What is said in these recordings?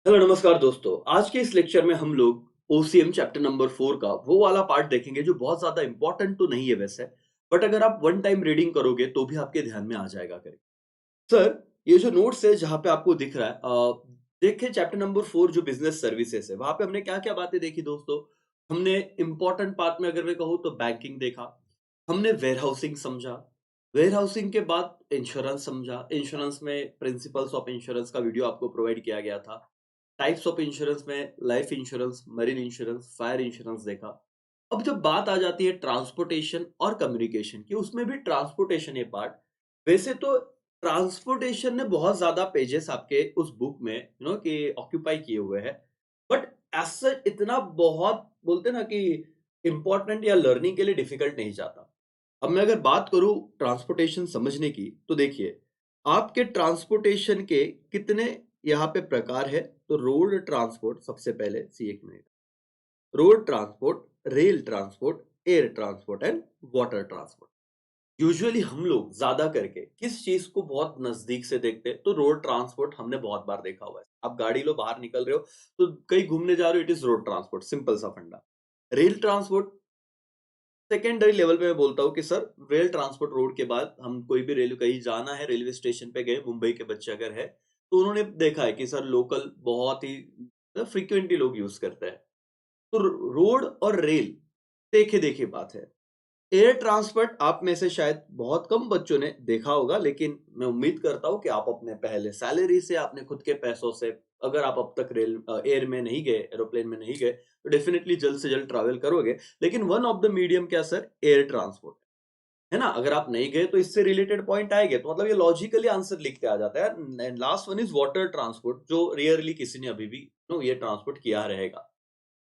Hello नमस्कार दोस्तों। आज के इस लेक्चर में हम लोग ओसीएम चैप्टर नंबर 4 का वो वाला पार्ट देखेंगे जो बहुत ज्यादा इंपॉर्टेंट तो नहीं है वैसे, बट अगर आप वन टाइम रीडिंग करोगे तो भी आपके ध्यान में आ जाएगा करें। सर, ये जो नोट्स है जहां पे आपको दिख रहा है, देखिए चैप्टर नंबर 4 जो बिजनेस सर्विसेज है वहां पे हमने क्या क्या बातें देखी दोस्तों। हमने इंपॉर्टेंट पार्ट में अगर मैं कहूँ तो बैंकिंग देखा, हमने वेयर हाउसिंग समझा, वेयर हाउसिंग के बाद इंश्योरेंस समझा, इंश्योरेंस में प्रिंसिपल्स ऑफ इंश्योरेंस का वीडियो आपको प्रोवाइड किया गया था। टाइप्स ऑफ इंश्योरेंस में life insurance, marine insurance, fire insurance देखा। अब जब बात आ जाती है ट्रांसपोर्टेशन और कम्युनिकेशन की, उसमें भी ट्रांसपोर्टेशन ये पार्ट, वैसे तो ट्रांसपोर्टेशन ने बहुत ज्यादा पेजेस आपके उस बुक में कि ऑक्यूपाई किए हुए हैं, बट एज सच इतना बहुत बोलते ना कि इंपॉर्टेंट या लर्निंग के लिए डिफिकल्ट नहीं जाता। अब मैं अगर बात करूं ट्रांसपोर्टेशन समझने की, तो देखिए आपके ट्रांसपोर्टेशन के कितने यहाँ पे प्रकार है। तो रोड ट्रांसपोर्ट सबसे पहले, सी एक minute, road transport, rail transport, air transport and water transport. Usually हम लोग ज्यादा करके किस चीज को बहुत नजदीक से देखते हैं, तो रोड ट्रांसपोर्ट हमने बहुत बार देखा हुआ है। आप गाड़ी लो, बाहर निकल रहे हो तो कहीं घूमने जा रहे हो, it is road transport, simple सा फंडा। रेल ट्रांसपोर्ट सेकेंडरी लेवल पे मैं बोलता हूँ कि सर रेल ट्रांसपोर्ट, रोड के बाद हम कोई भी रेल कहीं जाना है, रेलवे स्टेशन पे गए, मुंबई के बच्चे अगर है तो उन्होंने देखा है कि सर लोकल बहुत ही फ्रिक्वेंटली लोग यूज करते हैं। तो रोड और रेल देखे देखी बात है। एयर ट्रांसपोर्ट आप में से शायद बहुत कम बच्चों ने देखा होगा, लेकिन मैं उम्मीद करता हूं कि आप अपने पहले सैलरी से, आपने खुद के पैसों से, अगर आप अब तक एयर में नहीं गए, एरोप्लेन में नहीं गए, तो डेफिनेटली जल्द से जल्द ट्रैवल करोगे। लेकिन वन ऑफ द मीडियम क्या सर, एयर ट्रांसपोर्ट है ना। अगर आप नहीं गए तो इससे रिलेटेड पॉइंट आएंगे, तो मतलब ये लॉजिकली आंसर लिख के आ जाता है। Last one is water transport, जो रेयरली किसी ने अभी भी ये ट्रांसपोर्ट किया रहेगा।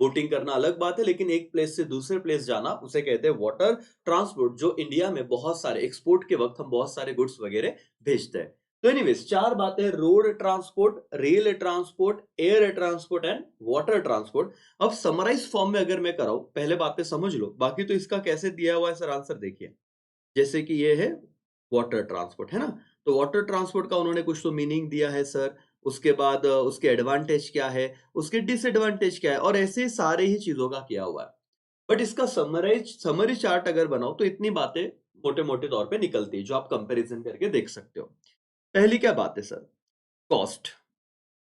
बोटिंग करना अलग बात है, लेकिन एक प्लेस से दूसरे प्लेस जाना उसे कहते हैं वाटर ट्रांसपोर्ट, जो इंडिया में बहुत सारे एक्सपोर्ट के वक्त हम बहुत सारे गुड्स वगैरह भेजते हैं। तो एनीवेज चार बातें, road transport, rail transport, air transport and water transport. अब समराइज फॉर्म में अगर मैं कराऊं, पहले बातें समझ लो, बाकी तो इसका कैसे दिया हुआ है सर आंसर देखिए। जैसे कि ये है वाटर ट्रांसपोर्ट, है ना। तो वाटर ट्रांसपोर्ट का उन्होंने कुछ तो मीनिंग दिया है सर। उसके बाद उसके एडवांटेज क्या है, उसके डिसएडवांटेज क्या है, और ऐसे सारे ही चीजों का किया हुआ है। बट इसका समरी चार्ट अगर बनाओ तो इतनी बातें मोटे मोटे तौर पे निकलती है, जो आप कंपैरिजन करके देख सकते हो। पहली क्या बात है sir, cost.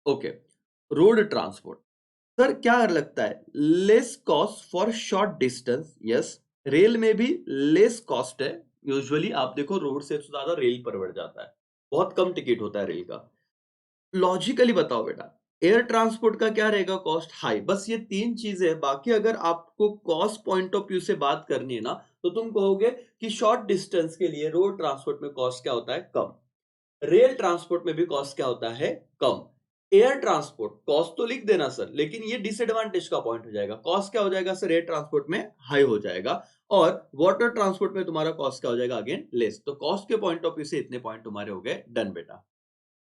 Okay, road transport, sir क्या लगता है, less cost for short distance, yes. Rail में भी लेस कॉस्ट है। यूजुअली आप देखो रोड से तो ज्यादा रेल पर बढ़ जाता है, बहुत कम टिकट होता है रेल का। लॉजिकली बताओ बेटा, एयर ट्रांसपोर्ट का क्या रहेगा, कॉस्ट हाई। बस ये तीन चीजें हैं। बाकी अगर आपको कॉस्ट पॉइंट ऑफ व्यू से बात करनी है ना, तो तुम कहोगे कि शॉर्ट डिस्टेंस के लिए रोड ट्रांसपोर्ट में कॉस्ट क्या होता है, कम। रेल ट्रांसपोर्ट में भी कॉस्ट क्या होता है, कम। एयर ट्रांसपोर्ट कॉस्ट तो लिख देना सर, लेकिन ये डिसएडवांटेज का पॉइंट हो जाएगा। कॉस्ट क्या हो जाएगा सर, एयर ट्रांसपोर्ट में हाई हो जाएगा। और वाटर ट्रांसपोर्ट में तुम्हारा कॉस्ट क्या हो जाएगा, अगेन लेस। तो कॉस्ट के पॉइंट ऑफ व्यू से इतने पॉइंट तुम्हारे हो गए डन बेटा,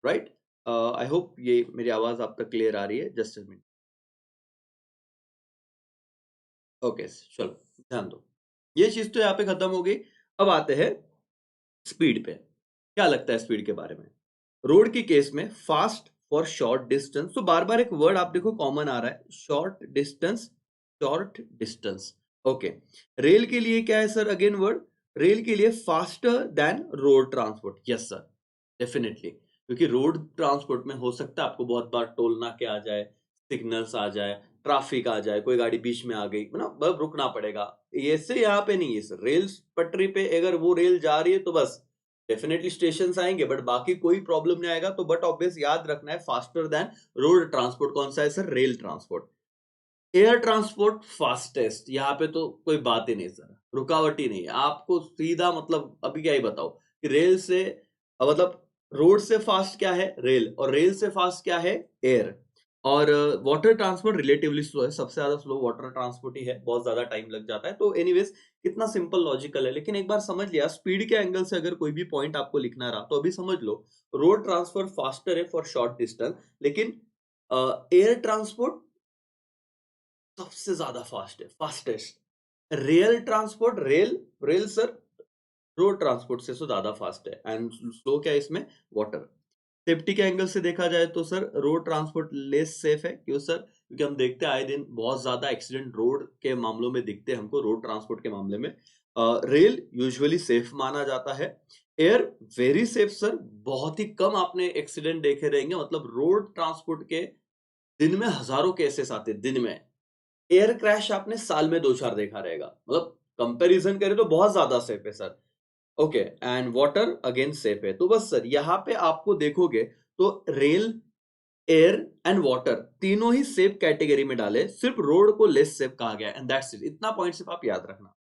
राइट। आई होप ये मेरी आवाज आप तक क्लियर आ रही है। जस्ट मिनट, ओके चलो ध्यान दो। ये चीज तो यहाँ पे खत्म हो गई। अब आते हैं स्पीड पे। क्या लगता है स्पीड के बारे में। रोड की केस में फास्ट फॉर शॉर्ट डिस्टेंस, तो बार बार एक वर्ड आप देखो कॉमन आ रहा है, short distance, short distance. Okay, rail के लिए क्या है सर, अगेन वर्ड, रेल के लिए faster than road transport, yes sir, definitely. क्योंकि रोड ट्रांसपोर्ट में हो सकता है आपको बहुत बार टोल ना के आ जाए, सिग्नल्स आ जाए, ट्रैफिक आ जाए, कोई गाड़ी बीच में आ गई ना, बस रुकना पड़ेगा। ये से यहाँ पे नहीं है सर, रेल पटरी पे अगर वो रेल जा रही है तो बस डेफिनेटली स्टेशन आएंगे, बट बाकी कोई प्रॉब्लम नहीं आएगा। तो बट ऑब्वियस याद रखना है, फास्टर देन रोड ट्रांसपोर्ट कौन सा है sir, rail transport. Air transport fastest, यहाँ पे तो कोई बात ही नहीं सर, रुकावट ही नहीं है आपको सीधा। मतलब अभी क्या ही बताओ कि रेल से मतलब रोड से फास्ट क्या है रेल, और रेल से फास्ट क्या है एयर। और वाटर ट्रांसपोर्ट रिलेटिवली स्लो है, सबसे ज्यादा स्लो वाटर ट्रांसपोर्ट ही है, बहुत ज्यादा टाइम लग जाता है। तो एनीवेज कितना सिंपल लॉजिकल है, लेकिन एक बार समझ लिया स्पीड के एंगल से अगर कोई भी पॉइंट आपको लिखना रहा, तो अभी समझ लो रोड ट्रांसपोर्ट फास्टर है फॉर शॉर्ट डिस्टेंस, लेकिन एयर ट्रांसपोर्ट सबसे ज्यादा फास्ट है, fastest. Rail transport, rail rail sir road transport से तो ज्यादा फास्ट है, एंड स्लो क्या है इसमें, वाटर। सेफ्टी के एंगल से देखा जाए तो sir road transport less safe है। क्यों सर? क्योंकि हम देखते हैं आए दिन बहुत ज्यादा एक्सीडेंट रोड के मामलों में दिखते हैं हमको, रोड ट्रांसपोर्ट के मामले में। रेल यूजुअली सेफ माना जाता है। एयर वेरी सेफ सर, बहुत ही कम आपने एक्सीडेंट देखे रहेंगे, मतलब रोड ट्रांसपोर्ट के दिन में हजारों केसेस आते हैं दिन में। एयर क्रैश आपने साल में 2-4 देखा रहेगा, मतलब कंपैरिजन करें तो बहुत ज्यादा सेफ है sir. Okay, and water again safe है। तो बस सर यहाँ पे आपको देखोगे तो रेल, एयर एंड वाटर तीनों ही सेफ कैटेगरी में डाले, सिर्फ रोड को लेस सेफ कहा गया, एंड दैट्स इट। इतना पॉइंट सिर्फ आप याद रखना।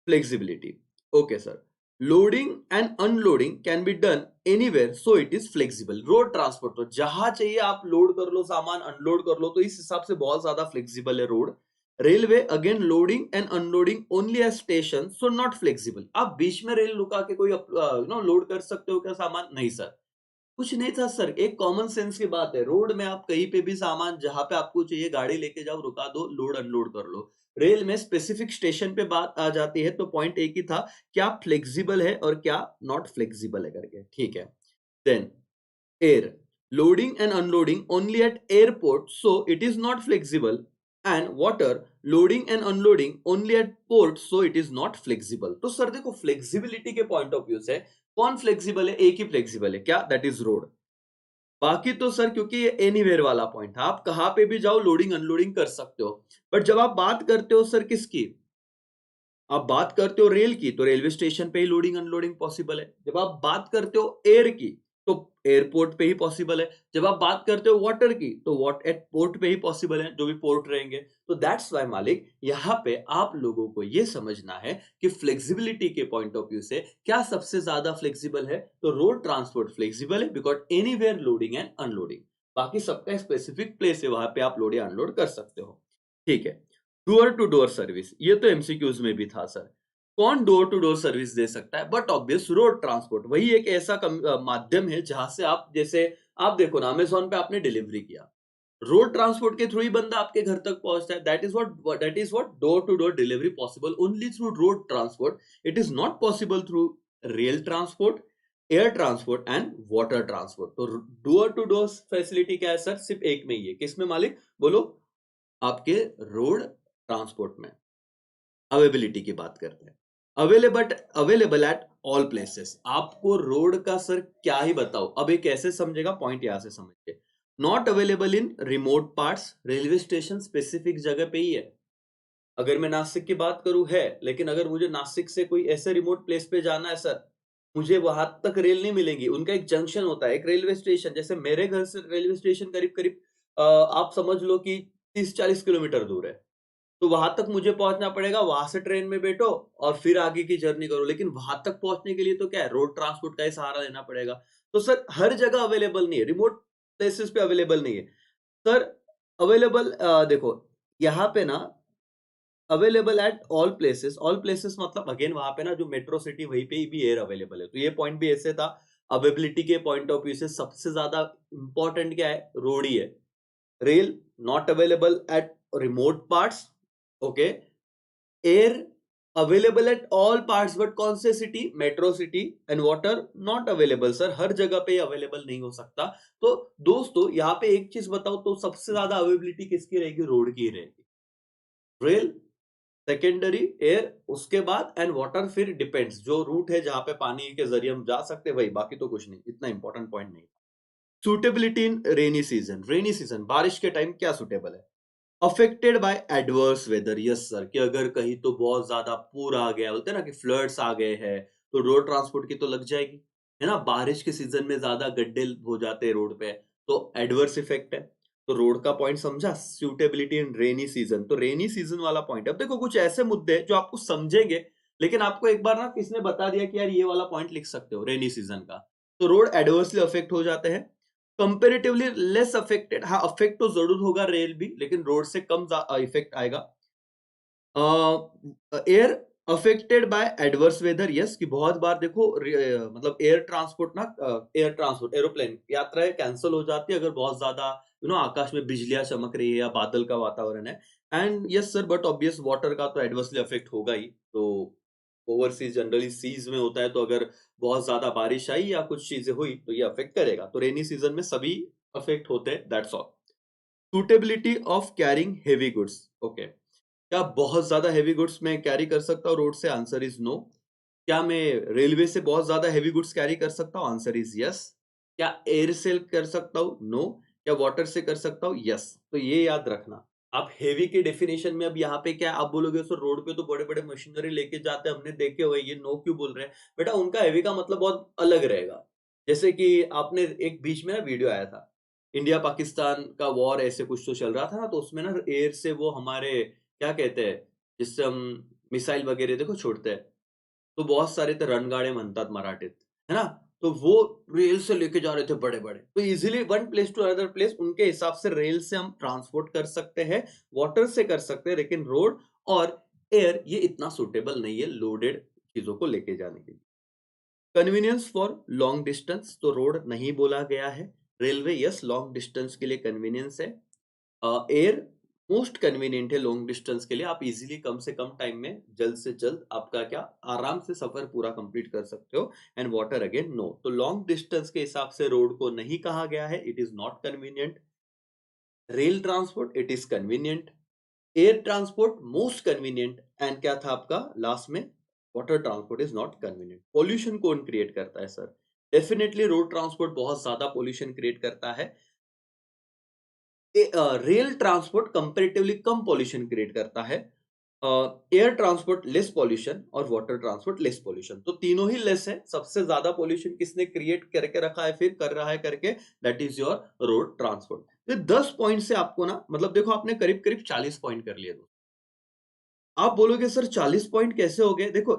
Flexibility, okay sir. Loading and unloading can be done anywhere so it is flexible. Road transport तो जहां चाहिए आप लोड कर लो सामान, अनलोड कर लो, तो इस हिसाब से बहुत ज्यादा फ्लेक्सिबल है road. Railway again loading and unloading only at station, so not flexible. आप बीच में रेल रुका के कोई लोड कर सकते हो क्या सामान? नहीं सर, कुछ नहीं था सर, एक कॉमन सेंस की बात है। रोड में आप कहीं पे भी सामान जहां पे आपको चाहिए गाड़ी लेके जाओ, रुका दो, लोड अनलोड कर लो। रेल में स्पेसिफिक स्टेशन पे बात आ जाती है, तो पॉइंट एक ही था, क्या फ्लेक्सिबल है और क्या नॉट फ्लेक्सिबल है करके, ठीक है। Then air, loading and unloading only at airport, so it is not flexible. And water, loading and unloading only at port, so it is not flexible. तो सर देखो, फ्लेक्सिबिलिटी के पॉइंट ऑफ व्यू से कौन flexible है? एक ही flexible है, क्या? That is road. बाकी तो सर क्योंकि ये एनीवेयर वाला पॉइंट है, आप कहां पे भी जाओ लोडिंग अनलोडिंग कर सकते हो। बट जब आप बात करते हो सर किसकी, आप बात करते हो रेल की, तो रेलवे स्टेशन पे ही लोडिंग अनलोडिंग पॉसिबल है। जब आप बात करते हो एयर की, तो एयरपोर्ट पे ही पॉसिबल है। जब आप बात करते हो वाटर की, तो वाट एट पोर्ट पे ही पॉसिबल है, जो भी पोर्ट रहेंगे। तो दैट्स वाई मालिक, यहाँ पे आप लोगों को ये समझना है कि फ्लेक्सिबिलिटी के पॉइंट ऑफ व्यू से क्या सबसे ज्यादा फ्लेक्सिबल है? तो रोड ट्रांसपोर्ट फ्लेक्सिबल है, because anywhere loading and unloading. बाकी सबका स्पेसिफिक प्लेस है, वहां पे आप लोड या अनलोड कर सकते हो, ठीक है। डोर टू डोर सर्विस, ये तो एमसीक्यूज में भी था सर। कौन डोर टू डोर सर्विस दे सकता है? बट ऑब्वियस रोड ट्रांसपोर्ट वही एक ऐसा माध्यम है जहां से आप, जैसे आप देखो ना, अमेजोन पे आपने डिलीवरी किया, रोड ट्रांसपोर्ट के थ्रू ही बंदा आपके घर तक पहुंचता है। That is what door to door delivery possible only through road transport. It is not possible through rail transport, air transport and water transport. तो डोर टू डोर फैसिलिटी क्या है सर? सिर्फ एक में ही है। किसमें मालिक? बोलो। आपके रोड ट्रांसपोर्ट में। अवेलेबिलिटी की बात करते हैं। अवेलेबल एट ऑल प्लेसेस, आपको रोड का सर क्या ही बताओ, अब ये कैसे समझेगा, पॉइंट यहां से समझिए। Not available in remote parts, railway station specific जगह पे ही है। अगर मैं नासिक की बात करूं है, लेकिन अगर मुझे नासिक से कोई ऐसे रिमोट प्लेस पे जाना है सर, मुझे वहां तक रेल नहीं मिलेगी। उनका एक जंक्शन होता है, एक रेलवे स्टेशन, जैसे मेरे घर से रेलवे स्टेशन करीब करीब आप समझ लो कि 30-40 किलोमीटर दूर है। तो वहां तक मुझे पहुंचना पड़ेगा, वहां से ट्रेन में बैठो और फिर आगे की जर्नी करो। लेकिन वहां तक पहुंचने के लिए तो क्या है, रोड ट्रांसपोर्ट का ही सहारा लेना पड़ेगा। तो सर हर जगह अवेलेबल नहीं है, रिमोट प्लेसेस पे अवेलेबल नहीं है सर। अवेलेबल देखो, यहाँ पे ना available at all places, all places मतलब अगेन वहां पे ना जो मेट्रो सिटी, वहीं पे ही भी एयर अवेलेबल है। तो ये पॉइंट भी ऐसे था। अवेलेबिलिटी के पॉइंट ऑफ व्यू से सबसे ज्यादा इंपॉर्टेंट क्या है? रोड ही है। Rail not available at remote parts, okay. Air available at all parts, but कौन से city? Metro city. And water not available sir, हर जगह पे अवेलेबल नहीं हो सकता। तो दोस्तों यहाँ पे एक चीज बताओ, तो सबसे ज्यादा अवेलेबिलिटी किसकी रहेगी? रोड की रहेगी। रेल सेकेंडरी, एयर उसके बाद, एंड वाटर फिर डिपेंड्स, जो रूट है जहां पे पानी के जरिए हम जा सकते हैं वही, बाकी तो कुछ नहीं, इतना इंपॉर्टेंट पॉइंट नहीं। Suitability in rainy season, rainy season बारिश के टाइम क्या सुटेबल है? Affected by adverse weather, yes sir, कि अगर कहीं तो बहुत ज्यादा पूर आ गया, बोलते हैं ना कि फ्लड्स आ गए हैं, तो रोड ट्रांसपोर्ट की तो लग जाएगी, है ना। बारिश के सीजन में ज्यादा गड्ढे हो जाते हैं रोड पे, तो एडवर्स इफेक्ट है। तो रोड का पॉइंट समझा, सूटेबिलिटी इन रेनी सीजन, तो रेनी सीजन वाला पॉइंट। अब देखो कुछ ऐसे मुद्दे जो आपको समझेंगे, लेकिन आपको एक बार ना किसने बता दिया कि यार ये वाला पॉइंट लिख सकते हो रेनी सीजन का, तो रोड एडवर्सली अफेक्ट हो जाते हैं। कंपेरेटिवली लेस अफेक्टेड, हाँ अफेक्ट तो जरूर होगा रेल भी, लेकिन रोड से कम इफेक्ट आएगा। Air affected by adverse weather, yes, कि बहुत बार देखो मतलब एयर ट्रांसपोर्ट ना, एयर ट्रांसपोर्ट एरोप्लेन यात्राएं कैंसिल हो जाती है अगर बहुत ज्यादा आकाश में बिजलियां चमक रही है या बादल का वातावरण है। And yes sir, but obvious water का तो एडवर्सली अफेक्ट होगा ही। तो ओवरसीज जनरली सीज में होता है, तो अगर बहुत ज्यादा बारिश आई या कुछ चीजें हुई तो ये अफेक्ट करेगा। तो रेनी सीजन में सभी अफेक्ट होते हैं, that's all. Suitability of carrying heavy goods, okay. क्या बहुत ज्यादा हेवी गुड्स मैं कैरी कर सकता हूँ रोड से? Answer is no. क्या मैं रेलवे से बहुत ज्यादा हेवी गुड्स कैरी कर सकता हूँ? Answer is yes. क्या एयर से कर सकता हूँ? नो। क्या वाटर से कर सकता हूँ? यस। तो ये याद रखना। आप हेवी के डेफिनेशन में अब यहाँ पे क्या आप बोलोगे, सर रोड पे तो बड़े बड़े मशीनरी लेके जाते हैं, हमने देखे हुए, ये नो क्यों बोल रहे हैं? बेटा उनका हेवी का मतलब बहुत अलग रहेगा। जैसे कि आपने एक बीच में ना वीडियो आया था, इंडिया पाकिस्तान का वॉर ऐसे कुछ तो चल रहा था ना, तो उसमें ना एयर से वो हमारे क्या कहते हैं, जिससे हम मिसाइल वगैरह देखो छोड़ते हैं, तो बहुत सारे ते रणगाडे म्हणतात मराठीत, है ना? तो वो रेल से लेके जा रहे थे बड़े-बड़े। तो easily one place to another place उनके हिसाब से रेल से हम ट्रांसपोर्ट कर सकते हैं, वाटर से कर सकते हैं, लेकिन रोड और एयर ये इतना सूटेबल नहीं है लोडेड चीज़ों को लेके जाने के लिए। कन्वीनियंस फॉर लॉन्ग डिस्टेंस, तो रोड नहीं बोला गया है। रेलवे यस लॉन्ग डिस्टेंस के लिए कन्वीनियंस है। एयर मोस्ट कन्वीनियंट है लॉन्ग डिस्टेंस के लिए, आप इजीली कम से कम टाइम में जल्द से जल्द आपका क्या आराम से सफर पूरा कंप्लीट कर सकते हो। And water again no. तो लॉन्ग डिस्टेंस के हिसाब से रोड को नहीं कहा गया है, it is not convenient. Rail transport it is convenient. Air transport most convenient. And क्या था आपका लास्ट में? Water transport is not convenient. Pollution कौन क्रिएट करता है सर? डेफिनेटली रोड ट्रांसपोर्ट बहुत ज्यादा पॉल्यूशन क्रिएट करता है। रेल ट्रांसपोर्ट कंपैरेटिवली कम पॉल्यूशन क्रिएट करता है। एयर ट्रांसपोर्ट लेस पॉल्यूशन और वाटर ट्रांसपोर्ट लेस पॉल्यूशन। तो तीनों ही लेस है। सबसे ज्यादा पॉल्यूशन किसने क्रिएट करके रखा है, फिर कर रहा है करके, that is your road transport. ये 10 पॉइंट से आपको ना, मतलब देखो आपने करीब करीब 40 पॉइंट कर लिए। आप बोलोगे सर 40 पॉइंट कैसे हो गए? देखो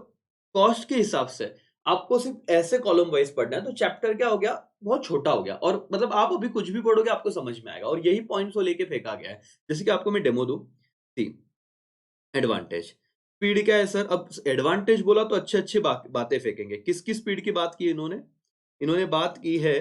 कॉस्ट के हिसाब से आपको सिर्फ ऐसे कॉलम वाइज पढ़ना है, तो चैप्टर क्या हो गया, बहुत छोटा हो गया, और मतलब आप अभी कुछ भी पढ़ोगे आपको समझ में आएगा, और यही पॉइंट्स को लेके फेंका गया है। जैसे कि आपको मैं डेमो दूं। सी एडवांटेज, स्पीड क्या है सर? अब एडवांटेज बोला तो अच्छे अच्छे बातें फेंकेंगे। किसकी स्पीड की बात की इन्होंने? इन्होंने बात की है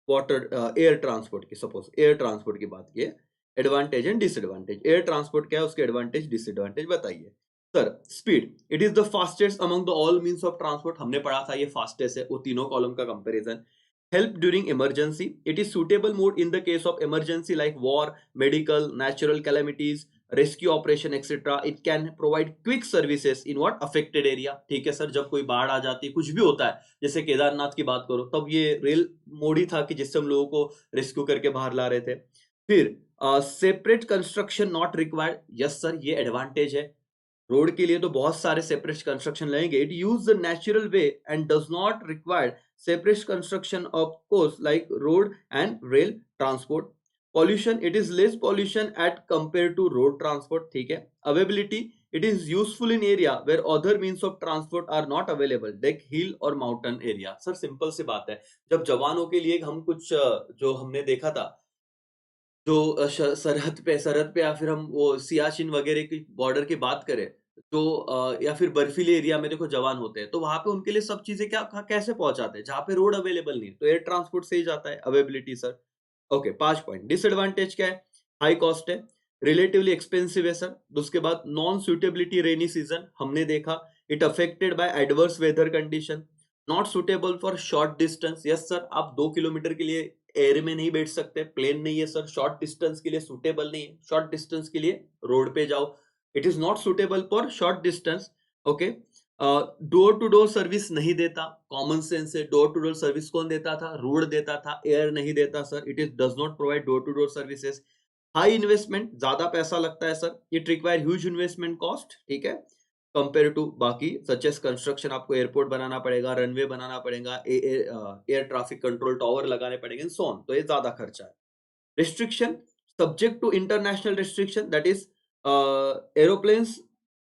वाटर एयर ट्रांसपोर्ट की। सपोज एयर ट्रांसपोर्ट की बात की है। Advantage and disadvantage, air transport क्या है, उसके एडवांटेज डिसएडवांटेज बताइए। Sir speed, it is the fastest among the all means of transport, हमने पढ़ा था ये फास्टेस्ट है, वो तीनों कॉलम का comparison. Help during emergency, it is suitable mode in the case of emergency like war, medical, natural calamities, rescue operation etcetera. It can provide quick services in what affected area. ठीक है sir, जब कोई बाढ़ आ जाती है, कुछ भी होता है, जैसे केदारनाथ की बात करो, तब ये रेल मोड ही था कि जिससे हम लोगों को रेस्क्यू करके बाहर ला रहे थे। फिर separate construction not required, yes sir ये एडवांटेज है। रोड के लिए तो बहुत सारे सेपरेट कंस्ट्रक्शन लगेंगे। It use the natural way and does not require separate construction of course like road and rail transport. Pollution, it is less pollution at compare to road transport. ठीक है। Availability, it is useful in area where other means of transport are not available like hill और mountain area. Sir simple सी बात है, जब जवानों के लिए हम कुछ जो हमने देखा था, जो सरहद पे या फिर हम वो सियाचिन वगैरह की बॉर्डर की बात करें, तो या फिर बर्फीले एरिया में देखो जवान होते हैं, तो वहां पे उनके लिए सब चीजें कैसे पहुंचाते हैं, जहां पे रोड अवेलेबल नहीं है, तो एयर ट्रांसपोर्ट से ही जाता है। Availability sir. Okay 5 point. Disadvantage क्या है? हाई कॉस्ट है, रिलेटिवली एक्सपेंसिव है सर। तो उसके बाद नॉन सुटेबिलिटी रेनी सीजन हमने देखा, it affected by adverse weather condition. Not suitable for short distance, yes sir आप 2 किलोमीटर के लिए एयर में नहीं बैठ सकते, प्लेन नहीं है सर, शॉर्ट डिस्टेंस के लिए सुटेबल नहीं है, शॉर्ट डिस्टेंस के लिए रोड पे जाओ। It is not suitable for short distance. Okay. Door to door service नहीं देता, कॉमन सेंस है। डोर टू डोर सर्विस कौन देता था? रोड देता था, एयर नहीं देता sir. It is does not provide door to door services. High investment, ज्यादा पैसा लगता है sir. It require huge investment cost. ठीक है। कंपेयर टू बाकी सच एस कंस्ट्रक्शन, आपको एयरपोर्ट बनाना पड़ेगा, रनवे बनाना पड़ेगा, एयर ट्रैफिक कंट्रोल टावर लगाने पड़ेंगे, सो ऑन, तो ये ज्यादा खर्चा है। Restriction, subject to international restriction, that is aeroplanes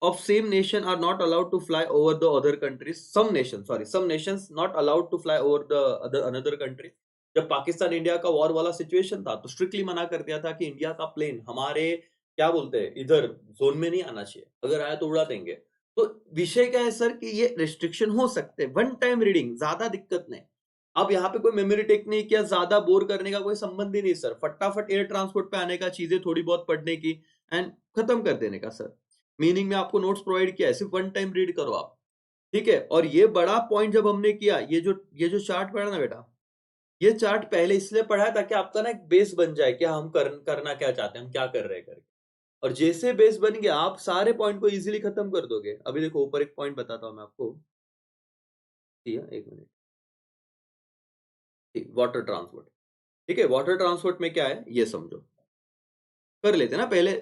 of same nation are not allowed to fly over the other countries. Some nations not allowed to fly over the another country. जब Pakistan India का war वाला situation था, तो strictly मना कर दिया था कि इंडिया का प्लेन हमारे क्या बोलते हैं इधर जोन में नहीं आना चाहिए, अगर आया तो उड़ा देंगे। तो विषय क्या है सर कि ये रिस्ट्रिक्शन हो सकते हैं, वन टाइम रीडिंग, ज्यादा दिक्कत नहीं। अब यहाँ पे कोई मेमोरी टेक्निक या ज्यादा बोर करने का कोई संबंध ही नहीं सर, फटाफट एयर ट्रांसपोर्ट पे आने का, चीजें थोड़ी बहुत पढ़ने की एंड खत्म कर देने का सर। मीनिंग में आपको नोट्स प्रोवाइड किया है, सिर्फ वन टाइम रीड करो आप। ठीक है, और ये बड़ा पॉइंट जब हमने किया, ये जो चार्ट पढ़ा ना बेटा, ये चार्ट पहले इसलिए पढ़ा है ताकि आपका ना एक बेस बन जाए कि हम करना क्या चाहते हैं, हम क्या कर रहे हैं करके। और जैसे बेस बन गया आप सारे पॉइंट को इजीली खत्म कर दोगे। अभी देखो ऊपर एक पॉइंट बताता हूं मैं आपको। एक मिनट। ठीक, वाटर ट्रांसपोर्ट। ठीक है, वाटर ट्रांसपोर्ट में क्या है ये समझो, कर लेते हैं ना पहले,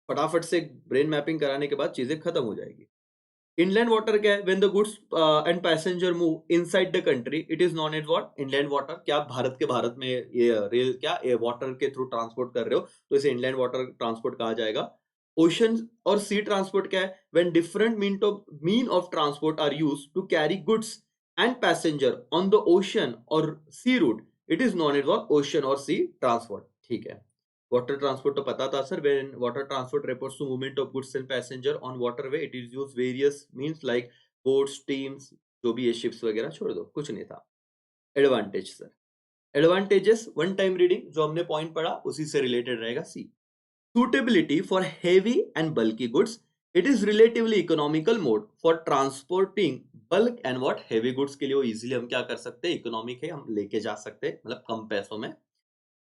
फटाफट से ब्रेन मैपिंग कराने के बाद चीजें खत्म हो जाएगी। इनलैंड वाटर क्या है? When the goods and passenger move inside the country it is known as what? Inland water. क्या आप भारत में ये रेल क्या ये वाटर के थ्रू ट्रांसपोर्ट कर रहे हो तो इसे इनलैंड वाटर ट्रांसपोर्ट कहा जाएगा। ओशन और सी ट्रांसपोर्ट क्या है? When different mean of transport are used to carry goods and passenger on the ocean और sea route it is known as what? Ocean और सी ट्रांसपोर्ट। ठीक है, water transport तो पता था sir. When water transport refers to movement of goods and passenger on waterway it is used various means like boats, steams, जो भी ये ships वगैरह छोड़ दो, कुछ नहीं था। Advantage sir, advantages one time reading जो हमने पॉइंट पढ़ा उसी से रिलेटेड रहेगा। सी, suitability for heavy and bulky goods, it is relatively economical mode for transporting bulk and what heavy goods के लिए वो इजीली हम क्या कर सकते हैं, इकोनॉमिक है, हम लेके जा सकते हैं मतलब कम पैसों में।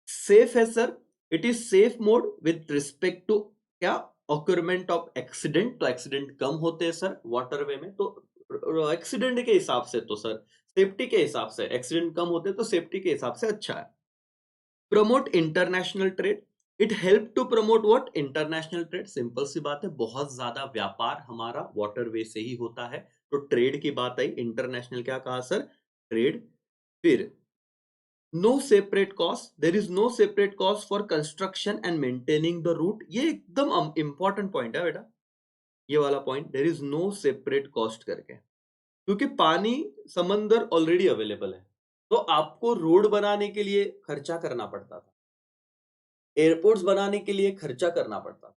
सेफ है sir, it is safe mode with respect to क्या? ऑक्यूरमेंट ऑफ एक्सीडेंट, तो एक्सीडेंट कम होते हैं सर वाटरवे में, तो एक्सीडेंट के हिसाब से तो सर सेफ्टी के हिसाब से एक्सीडेंट कम होते हैं तो सेफ्टी के हिसाब से अच्छा है। Promote international trade, it help to promote what? International trade. Simple सी बात है, बहुत ज्यादा व्यापार हमारा वाटरवे से ही होता है, तो ट्रेड की बात आई, इंटरनेशनल क्या कहा सर? ट्रेड। फिर no separate cost, there is no separate cost for construction and maintaining the route. ये एकदम इंपॉर्टेंट पॉइंट है बेटा, ये वाला point, there is no separate cost करके, क्योंकि पानी समंदर ऑलरेडी अवेलेबल है, तो आपको रोड बनाने के लिए खर्चा करना पड़ता था, एयरपोर्ट्स बनाने के लिए खर्चा करना पड़ता था,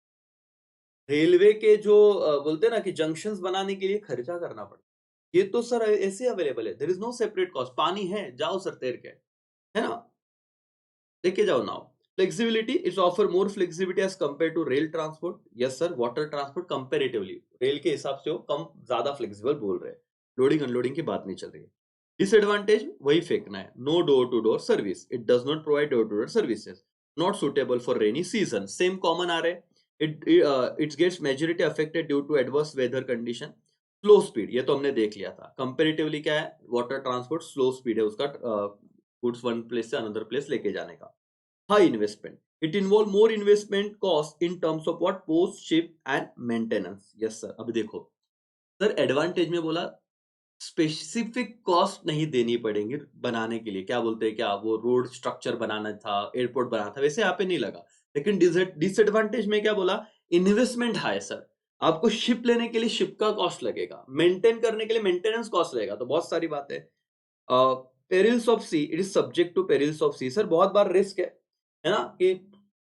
रेलवे के जो बोलते हैं ना कि जंक्शंस बनाने के लिए खर्चा करना पड़ता, ये तो सर ऐसे अवेलेबल है, there is no separate cost, पानी है जाओ सर तैर के, है ना, लेके जाओ now. Flexibility, it's offer more flexibility as compare to rail transport. Yes sir, water transport comparatively rail के हिसाब से वो कम ज्यादा फ्लेक्सिबल बोल रहे हैं, लोडिंग अनलोडिंग की बात नहीं चल रही है। डिसएडवांटेज वही फेंकना है, no door to door service, it does not provide door to door services, not suitable for rainy season, same common आ रहे हैं। It gets majority affected due to adverse weather condition. Slow speed, ये तो हमने देख लिया था, comparatively क्या है, वाटर ट्रांसपोर्ट स्लो स्पीड है उसका, गुड्स वन प्लेस से अनदर प्लेस लेके जाने का। High investment. It involve more investment cost in terms of what? Post, ship and maintenance. Yes sir. अब देखो सर, एडवांटेज में बोला स्पेसिफिक कॉस्ट नहीं देनी पड़ेंगी बनाने के लिए, क्या बोलते हैं, क्या वो रोड स्ट्रक्चर बनाना था, एयरपोर्ट बनाना था, वैसे यहाँ पे नहीं लगा। लेकिन डिसएडवांटेज में क्या बोला? इन्वेस्टमेंट हाई सर, आपको शिप लेने के लिए शिप का कॉस्ट लगेगा, मेंटेन करने के लिए मेंटेनेंस कॉस्ट लगेगा, तो बहुत सारी बात है। Perils of sea, it is subject to perils of sea, sir बहुत बार रिस्क है ना, कि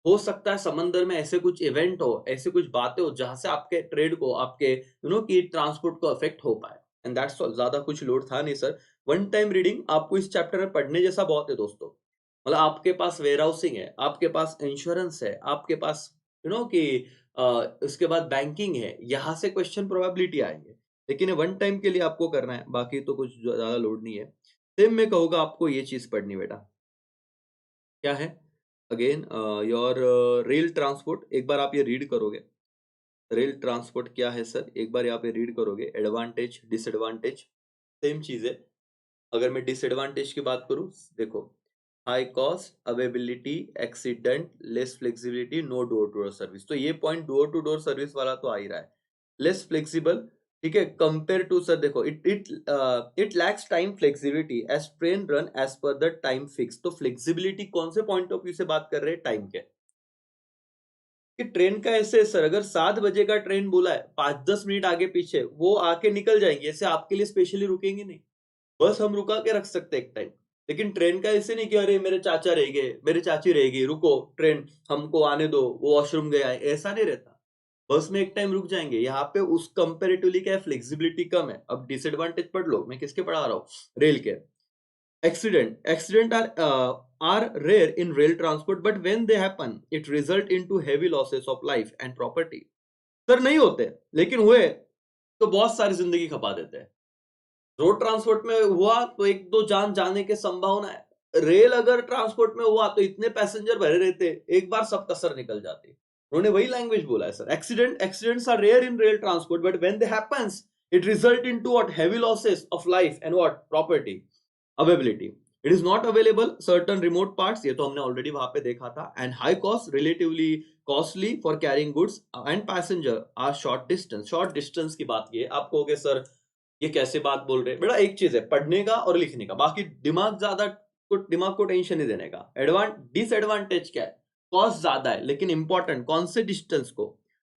हो सकता है समंदर में ऐसे कुछ इवेंट हो, ऐसे कुछ बातें हो जहां से आपके ट्रेड को, आपके की ट्रांसपोर्ट को अफेक्ट हो पाए, एंड दैट्स ऑल, ज्यादा कुछ लोड था नहीं सर। वन टाइम रीडिंग आपको इस चैप्टर में पढ़ने जैसा बहुत है दोस्तों, मतलब आपके पास वेयर हाउसिंग है, आपके पास इंश्योरेंस है, आपके पास कि उसके बाद बैंकिंग है, यहाँ से क्वेश्चन प्रोबेबिलिटी आएंगे, लेकिन वन टाइम के लिए आपको करना है, बाकी तो कुछ ज्यादा लोड नहीं है। सेम मैं कहूंगा आपको ये चीज पढ़नी बेटा, क्या है, अगेन योर रेल ट्रांसपोर्ट, एक बार आप ये रीड करोगे, रेल ट्रांसपोर्ट क्या है सर, एक बार यहाँ पे रीड करोगे, एडवांटेज डिसएडवांटेज सेम चीज है। अगर मैं डिसएडवांटेज की बात करूं, देखो, high cost, availability, accident, less flexibility, no door to door service, तो ये point door to door service वाला तो आ ही रहा है, लेस फ्लेक्सिबल। ठीक है, कंपेयर टू सर देखो, it lacks time flexibility as train run as per the time fix, तो फ्लेक्सिबिलिटी कौन से पॉइंट ऑफ व्यू से बात कर रहे हैं? टाइम के, कि ट्रेन का ऐसे है सर, अगर 7 बजे का ट्रेन बोला है, 5-10 मिनट आगे पीछे वो आके निकल जाएंगे, ऐसे आपके लिए स्पेशली रुकेंगे नहीं, बस हम रुका के रख सकते हैं एक टाइम। लेकिन ट्रेन का ऐसे नहीं कि अरे मेरे चाचा रह गए, मेरे चाची रह गई, रुको ट्रेन, हमको आने दो, वो वॉशरूम गया है, ऐसा नहीं रहता, बस में एक टाइम रुक जाएंगे। यहाँ पे उस कंपेरेटिवली क्या है, फ्लेक्सिबिलिटी कम है। अब डिसएडवांटेज पढ़ लो, मैं किसके पढ़ा रहा हूँ, रेल के। Accident are rare in rail transport, but when they happen, it result into heavy losses of life and property. Sir नहीं होते, लेकिन हुए तो बहुत सारी जिंदगी खपा देते हैं। रोड ट्रांसपोर्ट में हुआ तो एक दो जान जाने की संभावना है। रेल अगर ट्रांसपोर्ट में हुआ तो इतने पैसेंजर भरे रहते, एक बार सब कसर निकल जाती। उन्होंने वही लैंग्वेज बोला है sir. Accidents are rare in rail transport, but when they happens it result into what heavy losses of life and what property. Availability, it is not available certain remote parts, ये तो हमने already वहां पे देखा था। And high cost, relatively costly for carrying goods and passenger or short distance की बात की है। आप कहोगे सर ये कैसे बात बोल रहे हैं? बेटा एक चीज है पढ़ने का और लिखने का, बाकी दिमाग को टेंशन नहीं देने का। डिसएडवांटेज क्या है? कॉस्ट ज्यादा है, लेकिन इंपॉर्टेंट कौन से डिस्टेंस को?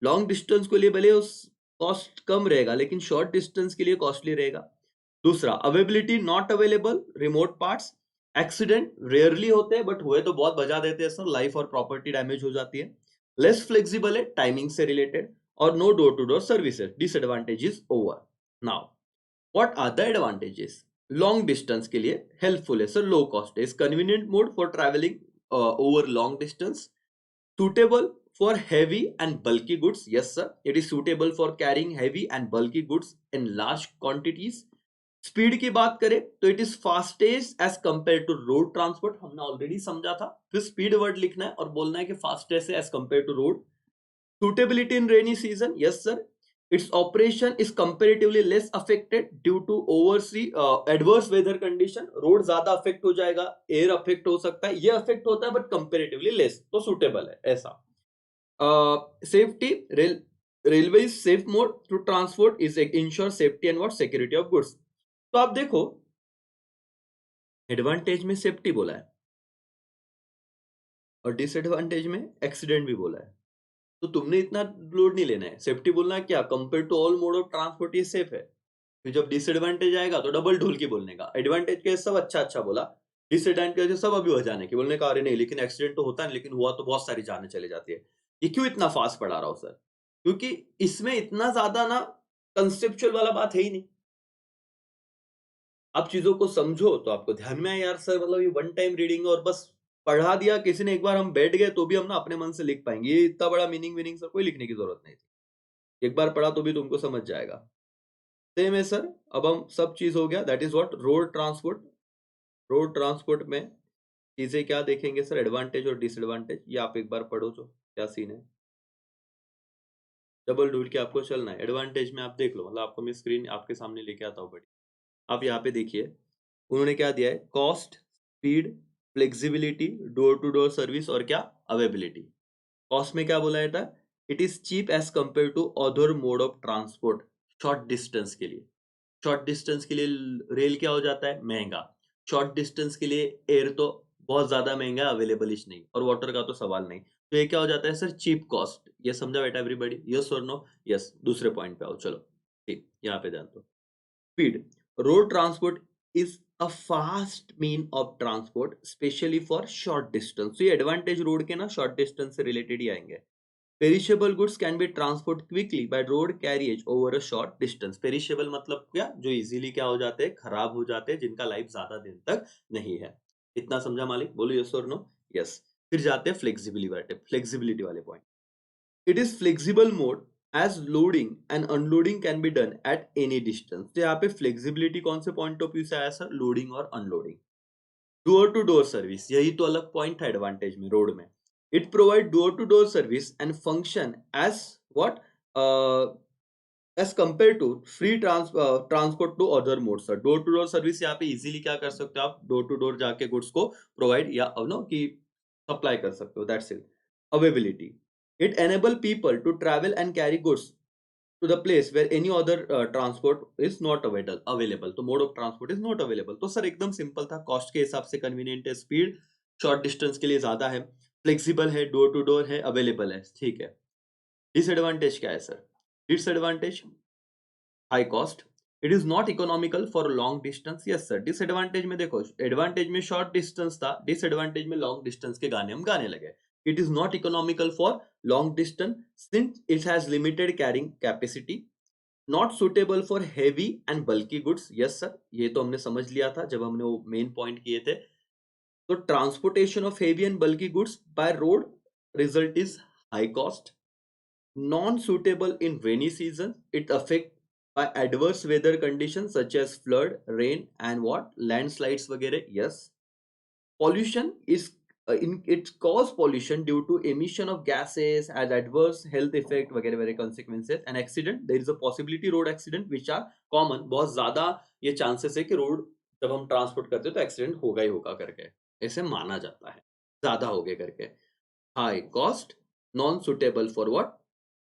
लॉन्ग डिस्टेंस के लिए भले उस कॉस्ट कम रहेगा, लेकिन शॉर्ट डिस्टेंस के लिए कॉस्टली रहेगा। दूसरा, availability not available remote parts. Accident rarely होते हैं, बट हुए तो बहुत बजा देते हैं सर, लाइफ और प्रॉपर्टी डैमेज हो जाती है। लेस फ्लेक्सिबल है, टाइमिंग से रिलेटेड। और no door to door services, disadvantage is over. Now what are the advantages? Long distance के लिए हेल्पफुल है सर, लो कॉस्ट है, convenient mode for travelling over long distance. Suitable for heavy and bulky goods. Yes, sir. It is suitable for carrying heavy and bulky goods in large quantities. Speed की बात करें तो it is fastest as compare to road transport, हमने already समझा था। फिर speed word लिखना है और बोलना है कि fastest as compare to road. Suitability in rainy season, yes sir. Its operation is comparatively less affected due to oversea adverse weather condition. Road ज्यादा अफेक्ट हो जाएगा, एयर अफेक्ट हो सकता है, ये अफेक्ट होता है बट कंपेरेटिवली लेस, तो सुटेबल है ऐसा। Safety, railway safe mode to transport is ensure safety and what security of goods. तो आप देखो एडवांटेज में सेफ्टी बोला है और डिसएडवांटेज में एक्सीडेंट भी बोला है। तो तुमने इतना लोड नहीं लेना है। सेफ्टी बोलना है क्या? Compare to all mode of transport ये सेफ है। फिर जब डिसएडवांटेज आएगा तो डबल ढूल की बोलने का। एडवांटेज के सब अच्छा अच्छा बोला, डिसएडवांटेज के सब अभी हो जाने की बोलने का। अरे नहीं, लेकिन एक्सीडेंट तो होता है, लेकिन हुआ तो बहुत सारी जाने चली जाती है। ये क्यों इतना फास्ट पढ़ा रहा हूं सर? क्योंकि इसमें इतना ज्यादा ना कंसेप्चुअल वाला बात है ही नहीं। आप चीजों को समझो तो आपको ध्यान में आए यार सर, मतलब ये वन टाइम रीडिंग और बस पढ़ा दिया किसी ने, एक बार हम बैठ गए तो भी हम ना अपने मन से लिख पाएंगे। ये इतना बड़ा मीनिंग मीनिंग सर कोई लिखने की जरूरत नहीं थी। एक बार पढ़ा तो भी तुमको समझ जाएगा। सेम है सर। अब हम सब चीज हो गया, that is what road transport. Road transport में चीजें क्या देखेंगे सर? एडवांटेज और डिसएडवांटेज, ये आप एक बार पढ़ो जो क्या सीन है। डबल ढूंढ के आपको चलना है। एडवांटेज में आप देख लो, मतलब आपको मैं स्क्रीन आपके सामने लेके आता हूँ बड़ी। आप यहाँ पे देखिए उन्होंने क्या दिया है? Cost, speed, flexibility, door to door service और क्या? अवेबिलिटी। कॉस्ट में क्या बोला जाता है? It is cheap as compare to other mode of transport. Short distance के लिए, शॉर्ट डिस्टेंस के लिए रेल क्या हो जाता है? महंगा। शॉर्ट डिस्टेंस के लिए एयर तो बहुत ज्यादा महंगा, अवेलेबल ही नहीं, और वाटर का तो सवाल नहीं। तो ये क्या हो जाता है सर? Cheap cost. ये समझा बेटा एवरीबॉडी? यस और नो? यस। दूसरे पॉइंट पे आओ, चलो ठीक, यहाँ पे ध्यान दो। Speed, road transport is a fast mean of transport specially for short distance. तो ये एडवांटेज रोड के ना शॉर्ट डिस्टेंस से रिलेटेड ही आएंगे। Perishable goods can be transport quickly by road carriage over a short distance. Perishable मतलब क्या? जो easily क्या हो जाते हैं? खराब हो जाते हैं, जिनका लाइफ ज्यादा दिन तक नहीं है। इतना समझा मालिक? बोलो यस और नो? यस। फिर जाते हैं फ्लेक्सिबिलिटी वाले point. It is flexible mode as loading and unloading can be done at any distance. तो यहाँ पे फ्लेक्सिबिलिटी कौन से पॉइंट ऑफ व्यू से आया सर? लोडिंग और unloading. Door to door service, यही तो अलग पॉइंट था एडवांटेज में रोड में। It provide door to door service and function as what? As compare to free transport to other mode sir. Door to door service यहाँ पे easily क्या कर सकते हो आप? डोर टू डोर जाके गुड्स को प्रोवाइड या नो कि सप्लाई कर सकते हो, that's it. Availability, it enable people to travel and carry goods to the place where any other transport is not available। तो mode of transport is not available. तो सर एकदम सिंपल था, कॉस्ट के हिसाब से कन्वीनियंट है, speed short distance के लिए ज्यादा है, फ्लेक्सिबल है, डोर टू डोर है, अवेलेबल है, ठीक है। डिसएडवांटेज क्या है sir? Disadvantage, high cost, it is not economical for long distance. Yes sir. Disadvantage में देखो, एडवांटेज में शॉर्ट डिस्टेंस था, डिसएडवांटेज में लॉन्ग डिस्टेंस के गाने हम गाने लगे। It is not economical for long distance since it has limited carrying capacity. Not suitable for heavy and bulky goods. Yes sir, ये तो हमने समझ लिया था जब हमने वो मेन पॉइंट किए थे। तो transportation of heavy and bulky goods by road result is high cost. Non suitable in rainy season, it affect by adverse weather conditions such as flood, rain, and what landslides वगैरह. Yes, pollution is it cause pollution due to emission of gases as adverse health effect वगैरह वगैरह consequences. An accident, there is a possibility road accident which are common. बहुत ज्यादा ये chances है कि road जब हम ट्रांसपोर्ट करते हैं तो एक्सीडेंट होगा ही होगा करके ऐसे माना जाता है, ज्यादा हो गए करके. High cost, non suitable for what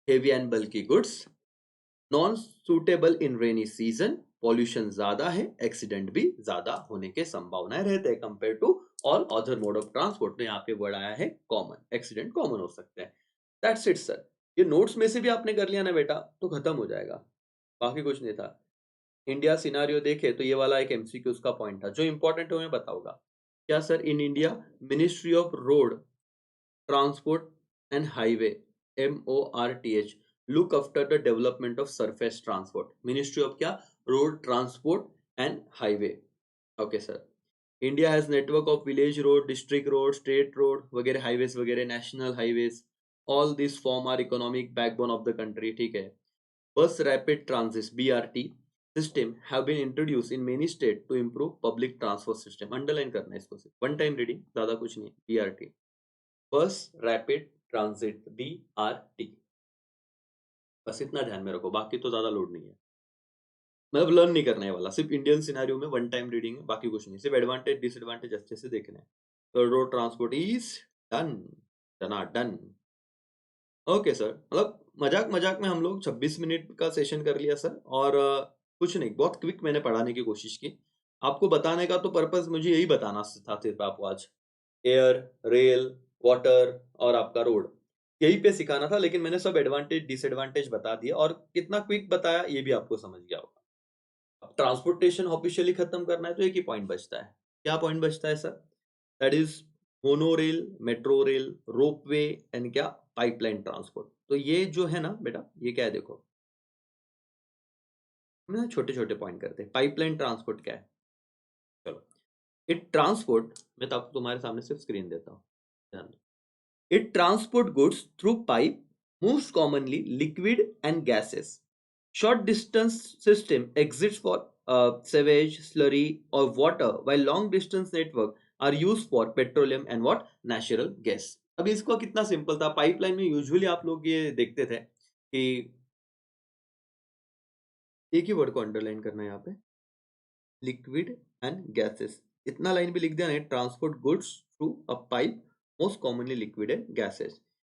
heavy and bulky goods, non suitable in rainy season, pollution ज्यादा है, एक्सीडेंट भी ज्यादा होने के संभावनाएं रहते हैं compare to all other mode of transport. में यहाँ पे वर्ड आया है कॉमन, एक्सीडेंट कॉमन हो सकते हैं. That's it sir. ये नोट्स में से भी आपने कर लिया ना बेटा तो खत्म हो जाएगा, बाकी कुछ नहीं था. इंडिया सिनारियो देखे तो ये वाला एक एमसीक्यू उसका पॉइंट था जो इंपॉर्टेंट है मैं बताऊंगा. क्या sir, in India ministry of road transport and highway MORTH look after the development of surface transport. Ministry of क्या, road transport and highway. Okay sir. India has network of village road, district road, state road वगैरह, highways वगैरह, national highways. All these form our economic backbone of the country. ठीक है. Bus rapid transit BRT system have been introduced in many states to improve public transport system. Underline करना है इसको सिर्फ, one time reading, ज़्यादा कुछ नहीं. BRT, बस रैपिड ट्रांजिट, BRT. बस इतना ध्यान में रखो, बाकी तो ज्यादा लोड नहीं है. मतलब लर्न नहीं करने वाला, सिर्फ इंडियन सिनेरियो में वन टाइम रीडिंग है, बाकी कुछ नहीं. सिर्फ एडवांटेज डिसएडवांटेज अच्छे से देखने हैं. तो रोड ट्रांसपोर्ट इज डन, डना डन. Okay sir. मतलब मजाक मजाक में हम लोग 26 मिनट का सेशन कर लिया सर. और कुछ नहीं, बहुत क्विक मैंने पढ़ाने की कोशिश की. आपको बताने का तो पर्पस मुझे यही बताना था सिर्फ आपको आज. एयर, रेल, वाटर और आपका रोड, यही पे सिखाना था. लेकिन मैंने सब एडवांटेज डिसएडवांटेज बता दिया, और कितना क्विक बताया ये भी आपको समझ गया होगा. अब ट्रांसपोर्टेशन ऑफिशियली खत्म करना है तो एक ही पॉइंट बचता है. क्या पॉइंट बचता है sir? That is monorail, metro rail, ropeway and क्या, पाइपलाइन ट्रांसपोर्ट. तो ये जो है ना बेटा, ये क्या है देखो, हम छोटे छोटे पॉइंट करते हैं. पाइपलाइन ट्रांसपोर्ट क्या है, चलो. इट ट्रांसपोर्ट, मैं तो आपको तुम्हारे सामने सिर्फ स्क्रीन देता हूँ, ध्यान दो. It transport goods through pipe, most commonly liquid and gases. Short distance system exists for sewage, slurry or water, while long distance network are used for petroleum and what, natural gas. अब इसको कितना simple था. Pipeline में usually आप लोग ये देखते थे कि एक ही वर्ड को अंडरलाइन करना है यहाँ पे, लिक्विड एंड गैसेस. इतना लाइन भी लिख दिया ना, transport goods through a pipe, most commonly liquid and gases.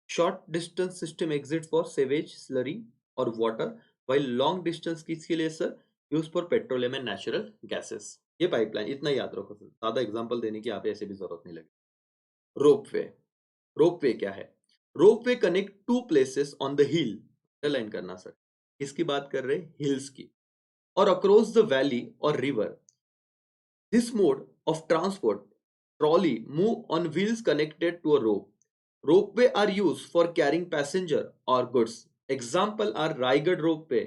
Short distance system exist for sewage, slurry और water, while long distance किसके लिए sir, use for petroleum and natural gases. ये pipeline, इतना याद रखो सर, ज्यादा एग्जांपल देने की यहाँ पे ऐसे भी जरूरत नहीं लगे. रोपवे, रोपवे क्या है? Ropeway connect to places on the hill. Underline करना सर, किसकी बात कर रहे हैं, हिल्स की, और अक्रॉस द वैली और river. This mode of transport, trolley, move on wheels connected to a rope. Ropeway are used for carrying passenger or goods. Example are Raigad ropeway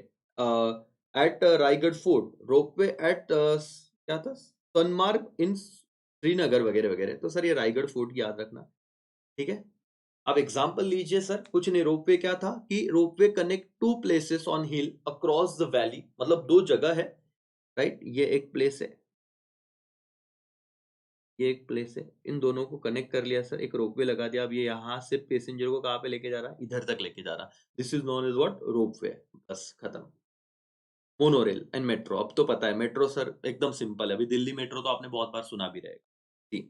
at Raigad Fort, ropeway at क्या था, सोनमार्ग इन श्रीनगर वगैरह वगैरह. तो sir ये Raigarh fort की याद रखना, ठीक है. अब एग्जांपल लीजिए सर, कुछ नहीं, रोपवे क्या था कि ropeway connect to places on hill across the valley, मतलब दो जगह है, राइट. ये एक प्लेस है, ये एक प्लेस है, इन दोनों को कनेक्ट कर लिया सर, एक रोपवे लगा दिया. अब ये यहाँ से पैसेंजर को कहाँ पे लेके जा रहा है, इधर तक लेके जा रहा. This is known as what, ropeway. बस खत्म. मोनोरेल एंड मेट्रो, अब तो पता है मेट्रो सर एकदम सिंपल है. अभी दिल्ली मेट्रो तो आपने बहुत बार सुना भी रहेगा.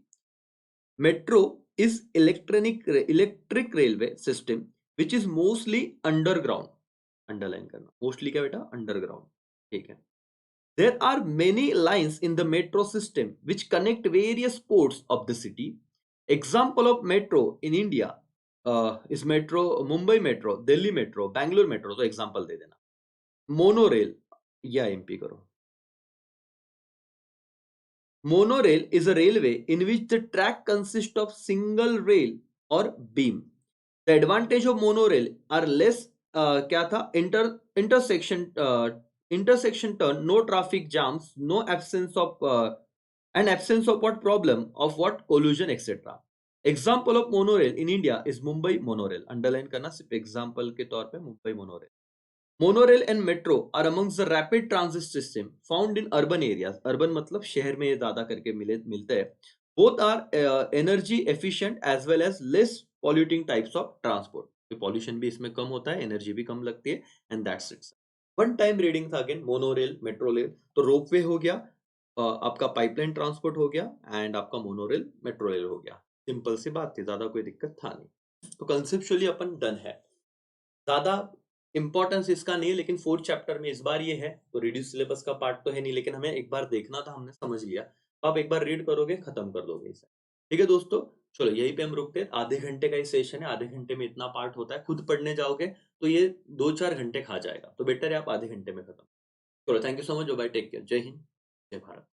Metro is electric railway system which is mostly underground. Underline करना, मोस्टली क्या बेटा, अंडरग्राउंड, ठीक है. There are many lines in the metro system which connect various ports of the city. Example of metro in India is metro, Mumbai metro, Delhi metro, Bangalore metro. तो example दे देना. Monorail या MP करो. Monorail is a railway in which the track consists of single rail or beam. The advantage of monorail are less क्या था, intersection turn, no traffic jams, no absence of and absence of what problem of what collision etc. Example of monorail in India is Mumbai monorail. Underline करना सिर्फ example के तौर पे, Mumbai monorail. Monorail and metro are amongst the rapid transit system found in urban areas. Urban मतलब शहर में ये ज्यादा करके मिलते हैं। Both are energy efficient as well as less polluting types of transport. Pollution भी इसमें कम होता है, एनर्जी भी कम लगती है, and that's it. One time reading था अगेन, मोनोरेल, मेट्रो रेल। तो रोपवे हो गया, आपका पाइपलाइन ट्रांसपोर्ट हो गया, एंड आपका मोनोरेल मेट्रो रेल हो गया। सिंपल सी बात थी, ज्यादा कोई दिक्कत था नहीं। तो कंसेप्चुअली अपन डन है। ज्यादा इंपॉर्टेंस इसका नहीं है, लेकिन फोर्थ चैप्टर में इस बार ये है, तो रिड्यूस सिलेबस का पार्ट तो है नहीं, लेकिन हमें एक बार देखना था, हमने समझ लिया। तो आप एक बार रीड करोगे, खत्म कर दोगे इसे। ठीक है दोस्तों, चलो यहीं पे हम रुकते हैं। आधे घंटे का ही सेशन है, आधे घंटे में इतना पार्ट होता है। खुद पढ़ने जाओगे तो ये 2-4 घंटे खा जाएगा, तो बेटर है आप आधे घंटे में खत्म। चलो, thank you so much, bye, take care, जय हिंद, जय भारत।